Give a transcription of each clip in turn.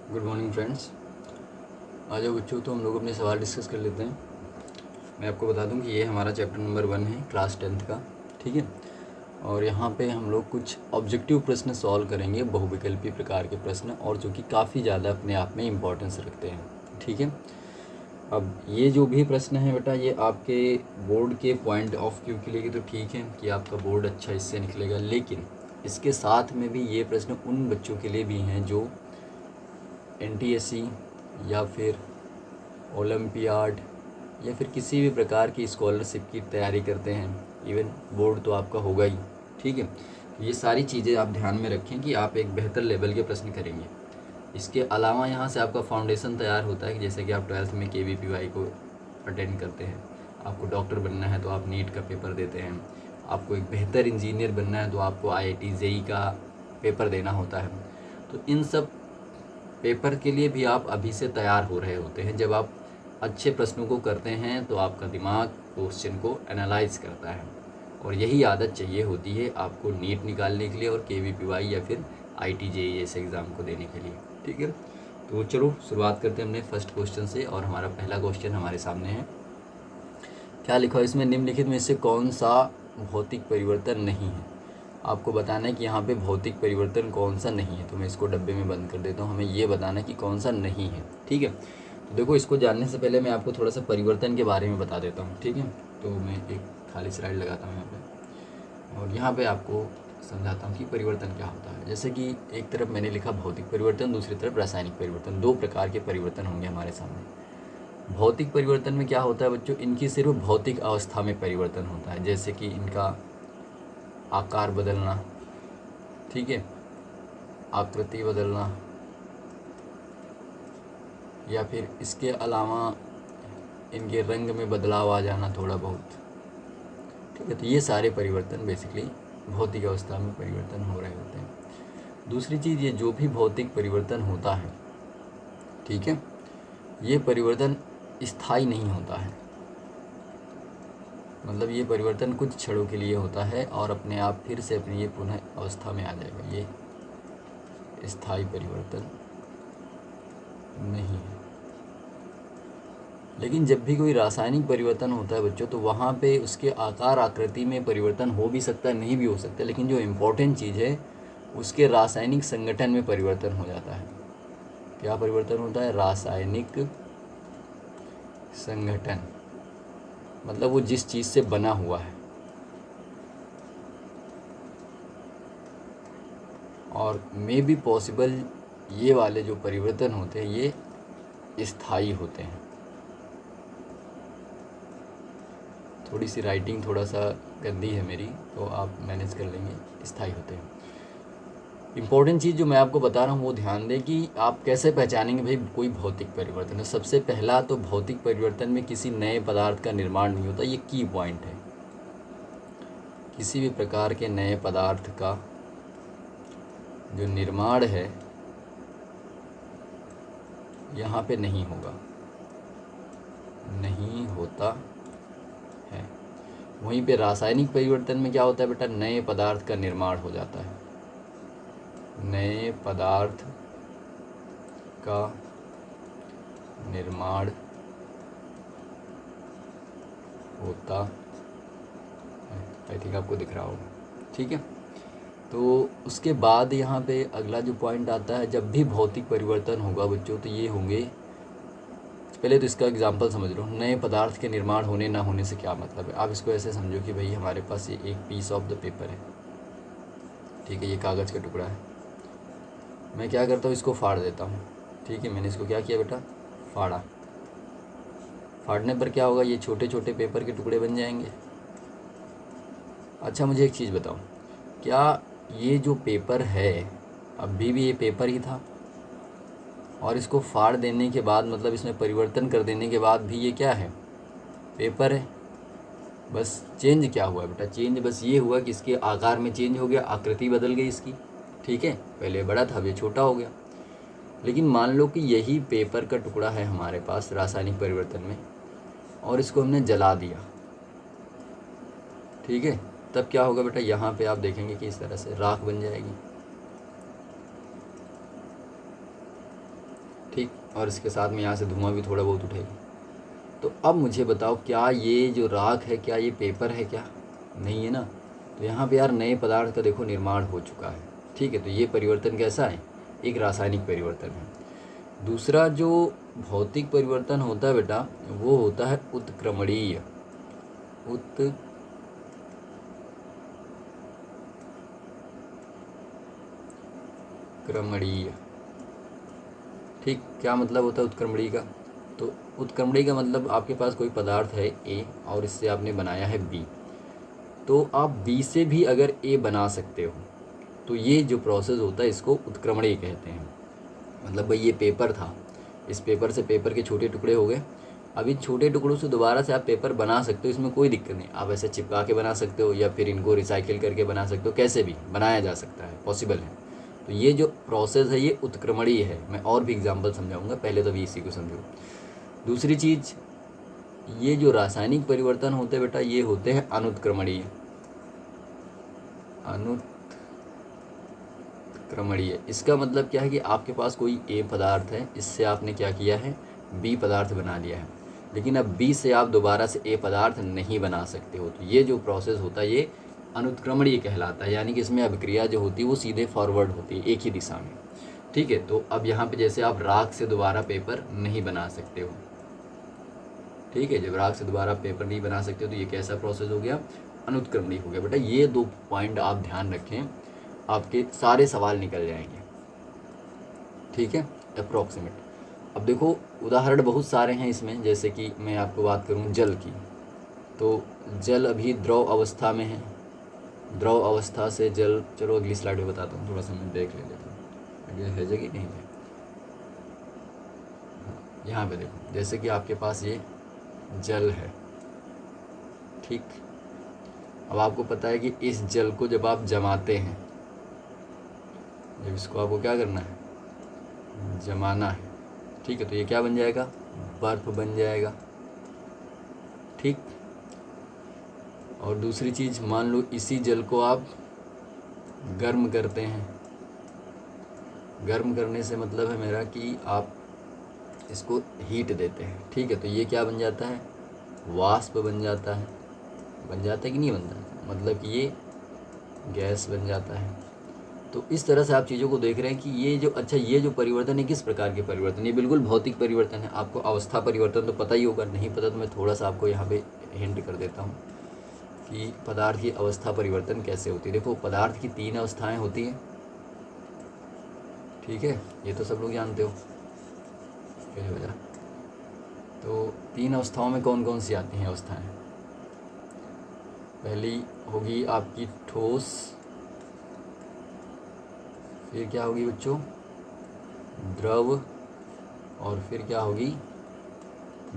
Good morning friends. आ जाओ बच्चों, तो हम लोग अपने सवाल डिस्कस कर लेते हैं। मैं आपको बता दूं कि ये हमारा चैप्टर नंबर 1 है क्लास 10th का, ठीक है। और यहाँ पे हम लोग कुछ ऑब्जेक्टिव प्रश्न सॉल्व करेंगे, बहुविकल्पी प्रकार के प्रश्न, और जो कि काफ़ी ज़्यादा अपने आप में इम्पोर्टेंस रखते हैं, ठीक है। अब ये जो भी प्रश्न है बेटा, ये आपके बोर्ड के पॉइंट ऑफ व्यू के लिए तो ठीक है कि आपका बोर्ड अच्छा इससे निकलेगा, लेकिन इसके साथ में भी ये प्रश्न उन बच्चों के लिए भी हैं जो NTSC या फिर ओलंपियाड या फिर किसी भी प्रकार की स्कॉलरशिप की तैयारी करते हैं। इवन बोर्ड तो आपका होगा ही, ठीक है। ये सारी चीज़ें आप ध्यान में रखें कि आप एक बेहतर लेवल के प्रश्न करेंगे। इसके अलावा यहाँ से आपका फाउंडेशन तैयार होता है कि जैसे कि आप 12th में KVPY को अटेंड करते हैं, आपको डॉक्टर बनना है तो आप नीट का पेपर देते हैं, आपको एक बेहतर इंजीनियर बनना है तो आपको IIT JEE का पेपर देना होता है। तो इन सब पेपर के लिए भी आप अभी से तैयार हो रहे होते हैं। जब आप अच्छे प्रश्नों को करते हैं तो आपका दिमाग क्वेश्चन को एनालाइज करता है, और यही आदत चाहिए होती है आपको नीट निकालने के लिए और KVPY या फिर IIT JEE जैसे एग्ज़ाम को देने के लिए, ठीक है। तो चलो शुरुआत करते हैं अपने फर्स्ट क्वेश्चन से, और हमारा पहला क्वेश्चन हमारे सामने है। क्या लिखा है इसमें? निम्नलिखित में से कौन सा भौतिक परिवर्तन नहीं है? आपको बताना है कि यहाँ पे भौतिक परिवर्तन कौन सा नहीं है। तो मैं इसको डब्बे में बंद कर देता हूँ, हमें ये बताना है कि कौन सा नहीं है, ठीक है। तो देखो, इसको जानने से पहले मैं आपको थोड़ा सा परिवर्तन के बारे में बता देता हूँ, ठीक है। तो मैं एक खाली स्लाइड लगाता हूँ यहाँ पे, और यहाँ पे आपको समझाता हूँ कि परिवर्तन क्या होता है। जैसे कि एक तरफ मैंने लिखा भौतिक परिवर्तन, दूसरी तरफ रासायनिक परिवर्तन। दो प्रकार के परिवर्तन होंगे हमारे सामने। भौतिक परिवर्तन में क्या होता है बच्चों, इनकी सिर्फ भौतिक अवस्था में परिवर्तन होता है, जैसे कि इनका आकार बदलना, ठीक है, आकृति बदलना, या फिर इसके अलावा इनके रंग में बदलाव आ जाना थोड़ा बहुत, ठीक है। तो ये सारे परिवर्तन बेसिकली भौतिक अवस्था में परिवर्तन हो रहे होते हैं। दूसरी चीज़, ये जो भी भौतिक परिवर्तन होता है, ठीक है, ये परिवर्तन स्थायी नहीं होता है। मतलब ये परिवर्तन कुछ क्षणों के लिए होता है और अपने आप फिर से अपनी ये पुनः अवस्था में आ जाएगा। ये स्थायी परिवर्तन नहीं है। लेकिन जब भी कोई रासायनिक परिवर्तन होता है बच्चों, तो वहाँ पे उसके आकार आकृति में परिवर्तन हो भी सकता है, नहीं भी हो सकता, लेकिन जो इम्पोर्टेंट चीज़ है उसके रासायनिक संगठन में परिवर्तन हो जाता है। क्या परिवर्तन होता है? रासायनिक संगठन, मतलब वो जिस चीज़ से बना हुआ है। और मे बी पॉसिबल ये वाले जो परिवर्तन होते हैं ये स्थायी होते हैं। थोड़ी सी राइटिंग थोड़ा सा गंदी है मेरी, तो आप मैनेज कर लेंगे। स्थायी होते हैं। इम्पोर्टेंट चीज़ जो मैं आपको बता रहा हूँ वो ध्यान दें कि आप कैसे पहचानेंगे भाई कोई भौतिक परिवर्तन है। सबसे पहला तो भौतिक परिवर्तन में किसी नए पदार्थ का निर्माण नहीं होता, ये की पॉइंट है। किसी भी प्रकार के नए पदार्थ का जो निर्माण है यहाँ पे नहीं होगा, नहीं होता है। वहीं पे रासायनिक परिवर्तन में क्या होता है बेटा? नए पदार्थ का निर्माण हो जाता है, नए पदार्थ का निर्माण होता है। आई थिंक आपको दिख रहा होगा, ठीक है। तो उसके बाद यहाँ पे अगला जो पॉइंट आता है, जब भी भौतिक परिवर्तन होगा बच्चों, तो ये होंगे, पहले तो इसका एग्जांपल समझ लो। नए पदार्थ के निर्माण होने ना होने से क्या मतलब है? आप इसको ऐसे समझो कि भाई हमारे पास ये एक पीस ऑफ द पेपर है, ठीक है, ये कागज़ का टुकड़ा है। मैं क्या करता हूँ, इसको फाड़ देता हूँ, ठीक है। मैंने इसको क्या किया बेटा? फाड़ा। फाड़ने पर क्या होगा? ये छोटे छोटे पेपर के टुकड़े बन जाएंगे। अच्छा, मुझे एक चीज़ बताओ, क्या ये जो पेपर है अभी भी ये पेपर ही था, और इसको फाड़ देने के बाद, मतलब इसमें परिवर्तन कर देने के बाद भी ये क्या है? पेपर है। बस चेंज क्या हुआ बेटा? चेंज बस ये हुआ कि इसके आकार में चेंज हो गया, आकृति बदल गई इसकी, ठीक है। पहले बड़ा था, अब ये छोटा हो गया। लेकिन मान लो कि यही पेपर का टुकड़ा है हमारे पास रासायनिक परिवर्तन में, और इसको हमने जला दिया, ठीक है। तब क्या होगा बेटा? यहाँ पे आप देखेंगे कि इस तरह से राख बन जाएगी। ठीक, और इसके साथ में यहाँ से धुआं भी थोड़ा बहुत उठेगा। तो अब मुझे बताओ, क्या ये जो राख है क्या ये पेपर है क्या? नहीं है ना। तो यहाँ पे यार नए पदार्थ का देखो निर्माण हो चुका है। ठीक है, तो ये परिवर्तन कैसा है? एक रासायनिक परिवर्तन है। दूसरा जो भौतिक परिवर्तन होता है बेटा, वो होता है उत्क्रमणीय। उत्क्रमणीय, ठीक, क्या मतलब होता है उत्क्रमणीय का? तो उत्क्रमणीय का मतलब आपके पास कोई पदार्थ है ए और इससे आपने बनाया है बी, तो आप बी से भी अगर ए बना सकते हो तो ये जो प्रोसेस होता है इसको उत्क्रमणीय कहते हैं। मतलब भाई ये पेपर था, इस पेपर से पेपर के छोटे टुकड़े हो गए, अब इन छोटे टुकड़ों से दोबारा से आप पेपर बना सकते हो, इसमें कोई दिक्कत नहीं। आप ऐसे चिपका के बना सकते हो या फिर इनको रिसाइकिल करके बना सकते हो, कैसे भी बनाया जा सकता है, पॉसिबल है। तो ये जो प्रोसेस है ये उत्क्रमणीय है। मैं और भी एग्जांपल समझाऊंगा, पहले तो भी इसी को समझो। दूसरी चीज़, ये जो रासायनिक परिवर्तन होते हैं बेटा ये होते हैं अनुत्क्रमणीय। अनुत्क्रमणीय इसका मतलब क्या है कि आपके पास कोई ए पदार्थ है, इससे आपने क्या किया है, बी पदार्थ बना लिया है, लेकिन अब बी से आप दोबारा से ए पदार्थ नहीं बना सकते हो। तो ये जो प्रोसेस होता है ये अनुत्क्रमणीय कहलाता है, यानी कि इसमें अभिक्रिया जो होती है वो सीधे फॉरवर्ड होती है, एक ही दिशा में। ठीक है, तो अब यहाँ पे जैसे आप राख से दोबारा पेपर नहीं बना सकते हो, ठीक है, जब राख से दोबारा पेपर नहीं बना सकते हो तो ये कैसा प्रोसेस हो गया, अनुत्क्रमणीय हो गया। बेटा ये 2 पॉइंट आप ध्यान रखें, आपके सारे सवाल निकल जाएंगे। ठीक है, अप्रॉक्सीमेट। अब देखो उदाहरण बहुत सारे हैं इसमें, जैसे कि मैं आपको बात करूं जल की, तो जल अभी द्रव अवस्था में है, द्रव अवस्था से जल, चलो अगली स्लाइड में बताता हूँ, थोड़ा सा मैं देख लेता हूँ ये है जगह नहीं है। यहाँ पे देखो, जैसे कि आपके पास ये जल है, ठीक, अब आपको पता है कि इस जल को जब आप जमाते हैं, जब इसको आपको क्या करना है, जमाना है, ठीक है, तो ये क्या बन जाएगा, बर्फ बन जाएगा। ठीक, और दूसरी चीज़, मान लो इसी जल को आप गर्म करते हैं, गर्म करने से मतलब है मेरा कि आप इसको हीट देते हैं, ठीक है, तो ये क्या बन जाता है, वाष्प बन जाता है। बन जाता है कि नहीं बनता, मतलब कि ये गैस बन जाता है। तो इस तरह से आप चीज़ों को देख रहे हैं कि ये जो, अच्छा ये जो परिवर्तन है किस प्रकार के परिवर्तन, ये बिल्कुल भौतिक परिवर्तन है। आपको अवस्था परिवर्तन तो पता ही होगा, नहीं पता तो मैं थोड़ा सा आपको यहाँ पे हिंट कर देता हूँ कि पदार्थ की अवस्था परिवर्तन कैसे होती है। देखो पदार्थ की 3 अवस्थाएं होती हैं, ठीक है, ये तो सब लोग जानते हो क्या वजह। तो 3 अवस्थाओं में कौन कौन सी आती हैं अवस्थाएं? पहली होगी आपकी ठोस, फिर क्या होगी बच्चों, द्रव, और फिर क्या होगी,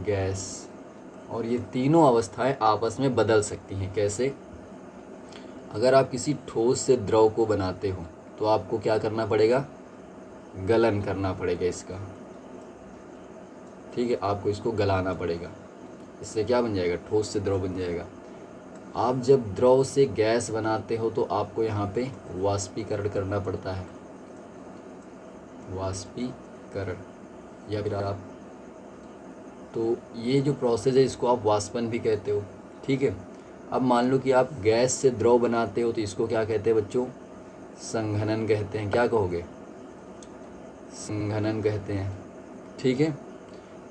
गैस। और ये तीनों अवस्थाएं आपस में बदल सकती हैं। कैसे? अगर आप किसी ठोस से द्रव को बनाते हो तो आपको क्या करना पड़ेगा, गलन करना पड़ेगा इसका, ठीक है, आपको इसको गलाना पड़ेगा, इससे क्या बन जाएगा, ठोस से द्रव बन जाएगा। आप जब द्रव से गैस बनाते हो तो आपको यहाँ पे वाष्पीकरण करना पड़ता है, वाष्पीकरण, या फिर आप, तो ये जो प्रोसेस है इसको आप वाष्पन भी कहते हो, ठीक है। अब मान लो कि आप गैस से द्रव बनाते हो तो इसको क्या कहते हैं बच्चों, संघनन कहते हैं। क्या कहोगे, संघनन कहते हैं, ठीक है।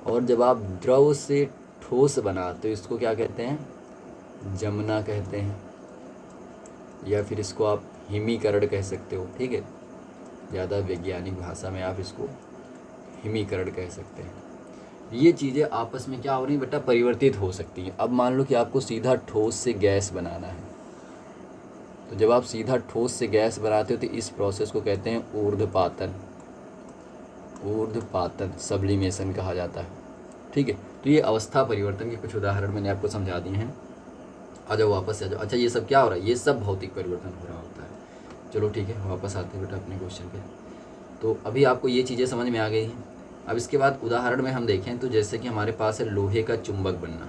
और जब आप द्रव से ठोस बनाते हो इसको क्या कहते हैं, जमना कहते हैं, या फिर इसको आप हिमीकरण कह सकते हो, ठीक है, ज़्यादा वैज्ञानिक भाषा में आप इसको हिमीकरण कह सकते हैं। ये चीज़ें आपस में क्या हो रही बेटा, परिवर्तित हो सकती हैं। अब मान लो कि आपको सीधा ठोस से गैस बनाना है, तो जब आप सीधा ठोस से गैस बनाते हो तो इस प्रोसेस को कहते हैं ऊर्ध्वपातन, ऊर्ध्वपातन सब्लिमेशन कहा जाता है, ठीक है। तो ये अवस्था परिवर्तन के कुछ उदाहरण मैंने आपको समझा दिए हैं। आ जाओ वापस आ जाओ। अच्छा ये सब क्या हो रहा है, ये सब भौतिक परिवर्तन हो रहा होता है। चलो ठीक है, वापस आते हैं बेटा अपने क्वेश्चन पे। तो अभी आपको ये चीज़ें समझ में आ गई हैं। अब इसके बाद उदाहरण में हम देखें तो जैसे कि हमारे पास है लोहे का चुंबक बनना।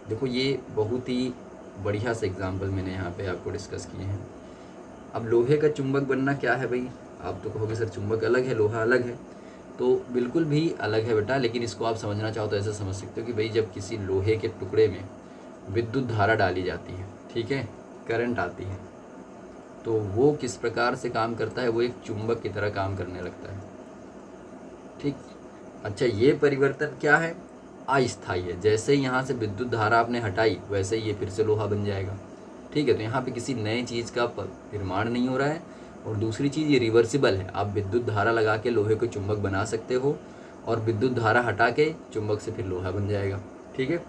देखो ये बहुत ही बढ़िया से एग्जाम्पल मैंने यहाँ पे आपको डिस्कस किए हैं। अब लोहे का चुंबक बनना क्या है भाई, आप तो कहोगे सर चुंबक अलग है लोहा अलग है, तो बिल्कुल भी अलग है बेटा, लेकिन इसको आप समझना चाहो तो ऐसे समझ सकते हो कि भाई जब किसी लोहे के टुकड़े में विद्युत धारा डाली जाती है, ठीक है, करंट आती है, तो वो किस प्रकार से काम करता है, वो एक चुंबक की तरह काम करने लगता है। ठीक। अच्छा, ये परिवर्तन क्या है, अस्थायी है। जैसे ही यहाँ से विद्युत धारा आपने हटाई वैसे ही ये फिर से लोहा बन जाएगा। ठीक है, तो यहाँ पे किसी नए चीज़ का निर्माण नहीं हो रहा है। और दूसरी चीज़, ये रिवर्सिबल है। आप विद्युत धारा लगा के लोहे को चुंबक बना सकते हो और विद्युत धारा हटा के चुंबक से फिर लोहा बन जाएगा। ठीक है।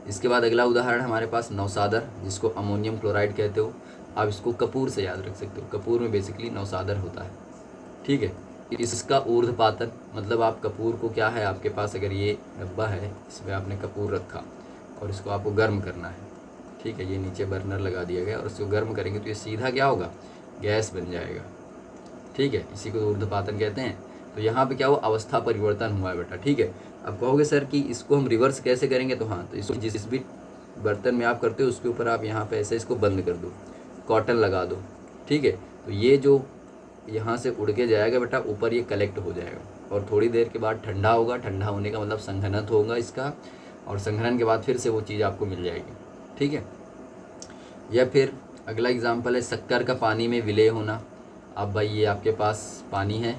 इसके बाद अगला उदाहरण हमारे पास नौसादर, जिसको अमोनियम क्लोराइड कहते हो। आप इसको कपूर से याद रख सकते हो। कपूर में बेसिकली नौसादर होता है। ठीक है। इसका ऊर्ध्वपातन, मतलब आप कपूर को क्या है, आपके पास अगर ये डब्बा है, इसमें आपने कपूर रखा और इसको आपको गर्म करना है। ठीक है, ये नीचे बर्नर लगा दिया गया और इसको गर्म करेंगे तो ये सीधा क्या होगा, गैस बन जाएगा। ठीक है, इसी को ऊर्ध्वपातन कहते हैं। तो यहाँ पे क्या हुआ, अवस्था परिवर्तन हुआ है बेटा। ठीक है। अब कहोगे सर कि इसको हम रिवर्स कैसे करेंगे, तो हाँ, तो इसको जिस भी बर्तन में आप करते हो उसके ऊपर आप यहाँ पे ऐसे इसको बंद कर दो, कॉटन लगा दो। ठीक है, तो ये जो यहाँ से उड़ के जाएगा बेटा, ऊपर ये कलेक्ट हो जाएगा और थोड़ी देर के बाद ठंडा होगा। ठंडा होने का मतलब संघनन होगा इसका, और संघनन के बाद फिर से वो चीज़ आपको मिल जाएगी। ठीक है। या फिर अगला एग्जाम्पल है शक्कर का पानी में विलय होना। अब भाई ये आपके पास पानी है,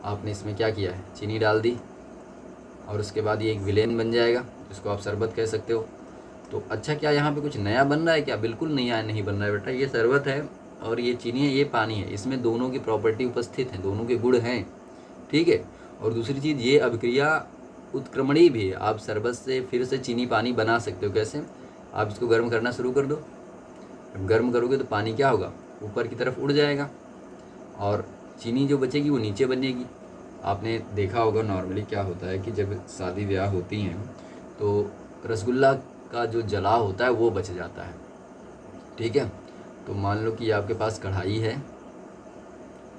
आपने इसमें क्या किया है, चीनी डाल दी और उसके बाद ये एक विलेन बन जाएगा, जिसको आप शरबत कह सकते हो। तो अच्छा, क्या यहाँ पे कुछ नया बन रहा है क्या, बिल्कुल नया नहीं बन रहा है बेटा। ये शरबत है और ये चीनी है, ये पानी है, इसमें दोनों की प्रॉपर्टी उपस्थित है, दोनों के गुण हैं। ठीक है। और दूसरी चीज़, ये अभिक्रिया उत्क्रमणीय भी है। आप शरबत से फिर से चीनी पानी बना सकते हो। कैसे, आप इसको गर्म करना शुरू कर दो, जब गर्म करोगे तो पानी क्या होगा, ऊपर की तरफ उड़ जाएगा और चीनी जो बचेगी वो नीचे बनेगी। आपने देखा होगा नॉर्मली क्या होता है कि जब शादी ब्याह होती हैं तो रसगुल्ला का जो जला होता है वो बच जाता है। ठीक है। तो मान लो कि आपके पास कढ़ाई है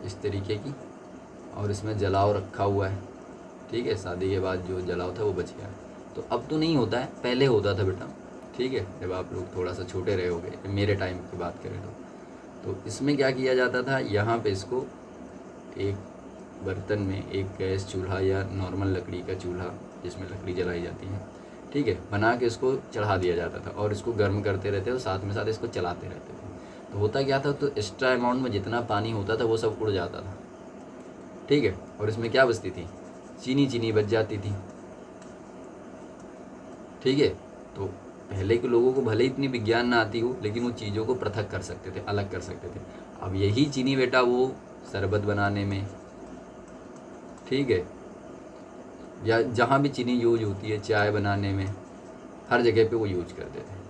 इस तरीके की और इसमें जलाव रखा हुआ है। ठीक है, शादी के बाद जो जलाव था वो बच गया। तो अब तो नहीं होता है, पहले होता था बेटा। ठीक है, जब आप लोग थोड़ा सा छोटे रहे होगे, मेरे टाइम की बात करें तो इसमें क्या किया जाता था, यहाँ पे इसको एक बर्तन में एक गैस चूल्हा या नॉर्मल लकड़ी का चूल्हा जिसमें लकड़ी जलाई जाती है, ठीक है, बना के इसको चढ़ा दिया जाता था और इसको गर्म करते रहते और साथ में साथ इसको चलाते रहते थे। तो होता क्या था, तो एक्स्ट्रा अमाउंट में जितना पानी होता था वो सब उड़ जाता था। ठीक है। और इसमें क्या बचती थी, चीनी बच जाती थी। ठीक है। तो पहले के लोगों को भले इतनी विज्ञान ना आती हो, लेकिन वो चीज़ों को पृथक कर सकते थे, अलग कर सकते थे। अब यही चीनी बेटा वो शरबत बनाने में, ठीक है, या जहाँ भी चीनी यूज होती है, चाय बनाने में, हर जगह पे वो यूज करते थे।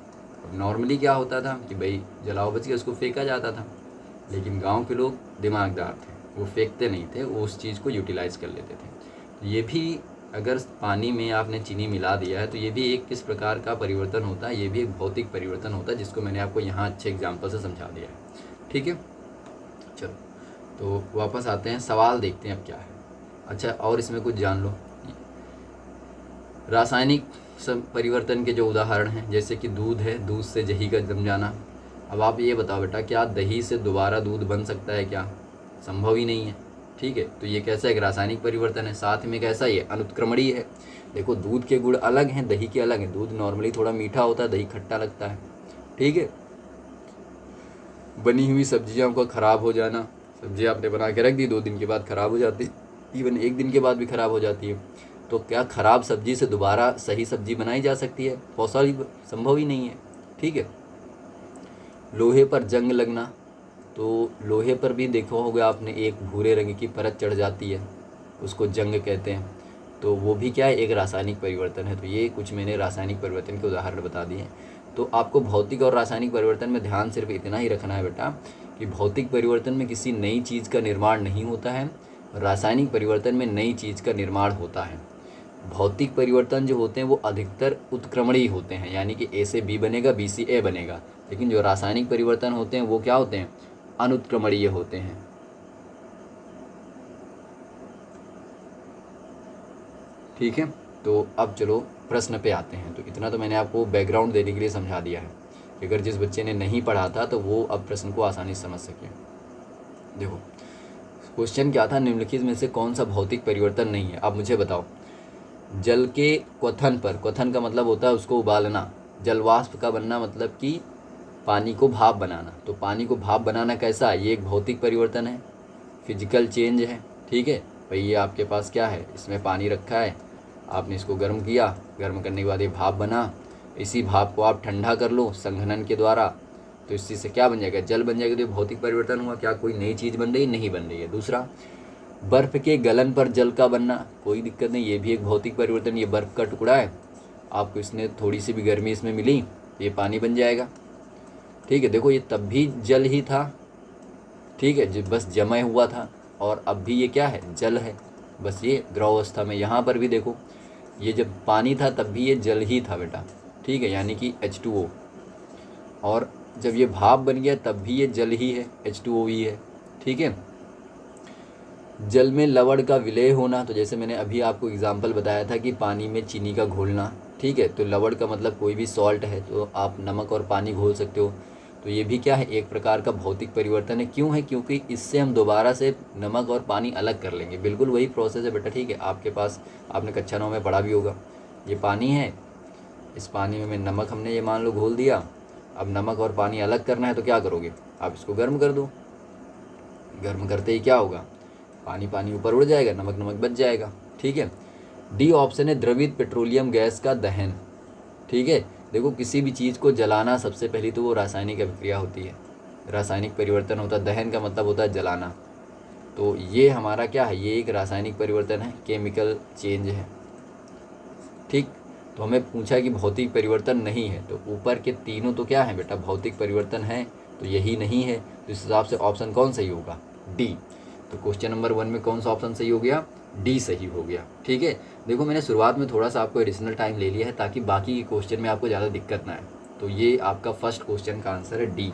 अब नॉर्मली क्या होता था कि भाई जलाओ बच गया, उसको फेंका जाता था। लेकिन गांव के लोग दिमागदार थे, वो फेंकते नहीं थे, वो उस चीज़ को यूटिलाइज़ कर लेते थे। तो ये भी, अगर पानी में आपने चीनी मिला दिया है तो ये भी एक किस प्रकार का परिवर्तन होता है, ये भी एक भौतिक परिवर्तन होता है, जिसको मैंने आपको यहाँ अच्छे एग्जाम्पल से समझा दिया है। ठीक है। चलो, तो वापस आते हैं, सवाल देखते हैं अब क्या है। अच्छा, और इसमें कुछ जान लो। रासायनिक परिवर्तन के जो उदाहरण हैं, जैसे कि दूध है, दूध से दही का जम जाना। अब आप ये बताओ बेटा, क्या दही से दोबारा दूध बन सकता है क्या, संभव ही नहीं है। ठीक है। तो ये कैसा एक रासायनिक परिवर्तन है, साथ में कैसा, ये अनुत्क्रमणीय है। देखो, दूध के गुण अलग हैं, दही के अलग हैं। दूध नॉर्मली थोड़ा मीठा होता है, दही खट्टा लगता है। ठीक है। बनी हुई सब्जियों का ख़राब हो जाना, सब्जी आपने बना के रख दी, 2 दिन के बाद ख़राब हो जाती, इवन 1 दिन के बाद भी ख़राब हो जाती है। तो क्या ख़राब सब्जी से दोबारा सही सब्जी बनाई जा सकती है, पॉसिबल, संभव ही नहीं है। ठीक है। लोहे पर जंग लगना, तो लोहे पर भी देखा होगा आपने, एक भूरे रंग की परत चढ़ जाती है, उसको जंग कहते हैं। तो वो भी क्या है, एक रासायनिक परिवर्तन है। तो ये कुछ मैंने रासायनिक परिवर्तन के उदाहरण बता दिए। तो आपको भौतिक और रासायनिक परिवर्तन में ध्यान सिर्फ इतना ही रखना है बेटा कि भौतिक परिवर्तन में किसी नई चीज़ का निर्माण नहीं होता है, रासायनिक परिवर्तन में नई चीज़ का निर्माण होता है। भौतिक परिवर्तन जो होते हैं वो अधिकतर उत्क्रमणीय होते हैं, यानी कि ए से बी बनेगा, बी से ए बनेगा। लेकिन जो रासायनिक परिवर्तन होते हैं वो क्या होते हैं, अनुत्क्रमणीय होते हैं। ठीक है। तो अब चलो प्रश्न पे आते हैं। तो इतना तो मैंने आपको बैकग्राउंड देने के लिए समझा दिया है कि अगर जिस बच्चे ने नहीं पढ़ा था तो वो अब प्रश्न को आसानी से समझ सके। देखो, क्वेश्चन क्या था, निम्नलिखित में से कौन सा भौतिक परिवर्तन नहीं है। अब मुझे बताओ, जल के क्वथन पर, क्वथन का मतलब होता है उसको उबालना, जलवाष्प का बनना मतलब कि पानी को भाप बनाना। तो पानी को भाप बनाना कैसा है, ये एक भौतिक परिवर्तन है, फिजिकल चेंज है। ठीक है भाई, ये आपके पास क्या है, इसमें पानी रखा है, आपने इसको गर्म किया, गर्म करने के बाद ये भाप बना, इसी भाप को आप ठंडा कर लो संघनन के द्वारा, तो इस चीज़ से क्या बन जाएगा, जल बन जाएगा। तो ये भौतिक परिवर्तन हुआ। क्या कोई नई चीज़ बन रही है, नहीं बन रही है। दूसरा, बर्फ़ के गलन पर जल का बनना, कोई दिक्कत नहीं, ये भी एक भौतिक परिवर्तन। ये बर्फ़ का टुकड़ा है, आपको इसने थोड़ी सी भी गर्मी इसमें मिली, ये पानी बन जाएगा। ठीक है, देखो ये तब भी जल ही था, ठीक है, बस जमा हुआ था, और अब भी ये क्या है, जल है, बस ये द्रव अवस्था में। यहाँ पर भी देखो, ये जब पानी था तब भी ये जल ही था बेटा, ठीक है, यानी कि H2O। और जब ये भाप बन गया तब भी ये जल ही है, H2O ही है। ठीक है, जल में लवण का विलय होना, तो जैसे मैंने अभी आपको एग्जाम्पल बताया था कि पानी में चीनी का घोलना। ठीक है, तो लवण का मतलब कोई भी सॉल्ट है, तो आप नमक और पानी घोल सकते हो। तो ये भी क्या है, एक प्रकार का भौतिक परिवर्तन है। क्यों है, क्योंकि इससे हम दोबारा से नमक और पानी अलग कर लेंगे। बिल्कुल वही प्रोसेस है बेटा। ठीक है, आपके पास, आपने कक्षा 9 में पढ़ा भी होगा, ये पानी है, इस पानी में नमक हमने ये मान लो घोल दिया। अब नमक और पानी अलग करना है तो क्या करोगे, आप इसको गर्म कर दो, गर्म करते ही क्या होगा, पानी पानी ऊपर उड़ जाएगा, नमक नमक बच जाएगा। ठीक है, डी ऑप्शन है द्रवित पेट्रोलियम गैस का दहन। ठीक है, देखो किसी भी चीज़ को जलाना, सबसे पहली तो वो रासायनिक अभिक्रिया होती है, रासायनिक परिवर्तन होता है। दहन का मतलब होता है जलाना, तो ये हमारा क्या है, ये एक रासायनिक परिवर्तन है, केमिकल चेंज है। ठीक, तो हमें पूछा कि भौतिक परिवर्तन नहीं है, तो ऊपर के तीनों तो क्या है बेटा, भौतिक परिवर्तन है, तो यही नहीं है। तो इस हिसाब से ऑप्शन कौन सही होगा, डी। तो क्वेश्चन नंबर 1 में कौन सा ऑप्शन सही हो गया, डी सही हो गया। ठीक है, देखो मैंने शुरुआत में थोड़ा सा आपको एडिशनल टाइम ले लिया है ताकि बाकी के क्वेश्चन में आपको ज़्यादा दिक्कत ना आए। तो ये आपका फर्स्ट क्वेश्चन का आंसर है डी।